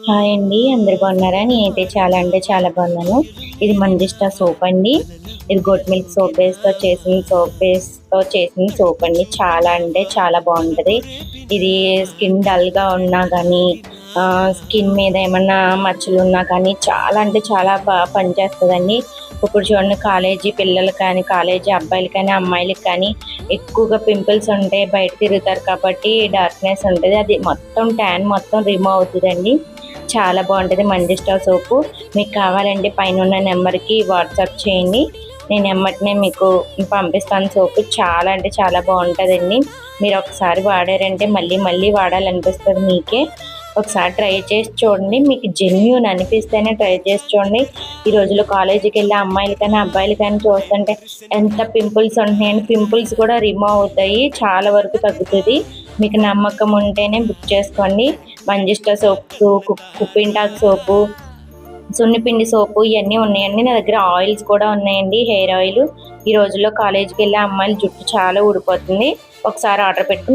Hi అండి. అందరూ బాగున్నారా? నేనైతే చాలా అంటే చాలా బాగున్నాను. ఇది మంజిష్టా సోప్ అండి. ఇది గోట్ మిల్క్ సోప్ బేస్‌తో చేసిన సోప్ అండి. చాలా అంటే చాలా బావుంటది. ఇది స్కిన్ డల్‌గా ఉన్నా గానీ, స్కిన్ మీద ఏమన్నా మచ్చలున్నా కానీ చాలా అంటే చాలా పనిచేస్తదండి. ఇప్పుడు చూడండి, కాలేజీ పిల్లలు కానీ, కాలేజీ అబ్బాయిలు కానీ, అమ్మాయిలకి కానీ ఎక్కువగా పింపుల్స్ ఉంటాయి. బయట తిరుగుతారు కాబట్టి డార్క్‌నెస్ ఉంటది. అది మొత్తం ట్యాన్ మొత్తం రిమూవ్ అవుతదండి. చాలా బాగుంటుంది మంజిష్టా సోపు. మీకు కావాలంటే పైనున్న నెంబర్‌కి వాట్సాప్ చేయండి. నేను ఎమ్మటనే మీకు పంపిస్తాను సోపు. చాలా అంటే చాలా బాగుంటుందండి. మీరు ఒకసారి వాడారంటే మళ్ళీ మళ్ళీ వాడాలనిపిస్తుంది మీకే. ఒకసారి ట్రై చేసి చూడండి. మీకు జెన్యూన్ అనిపిస్తేనే ట్రై చేసి చూడండి. ఈ రోజుల్లో కాలేజీకి వెళ్ళే అమ్మాయిలు కానీ అబ్బాయిలు కానీ చూస్తుంటే ఎంత పింపుల్స్ ఉంటున్నాయండి. పింపుల్స్ కూడా రిమూవ్ అవుతాయి. చాలా వరకు తగ్గుతుంది. మీకు నమ్మకం ఉంటేనే బుక్ చేసుకోండి. మంజిష్టా సోప్సు, కుప్పింటాక్ సోపు, సున్నిపిండి సోపు ఇవన్నీ ఉన్నాయండి. నా దగ్గర ఆయిల్స్ కూడా ఉన్నాయండి. Hair oil. ఈ రోజుల్లో కాలేజీకి వెళ్ళే అమ్మాయిల జుట్టు చాలా ఊడిపోతుంది. ఒకసారి ఆర్డర్ పెట్టుకుని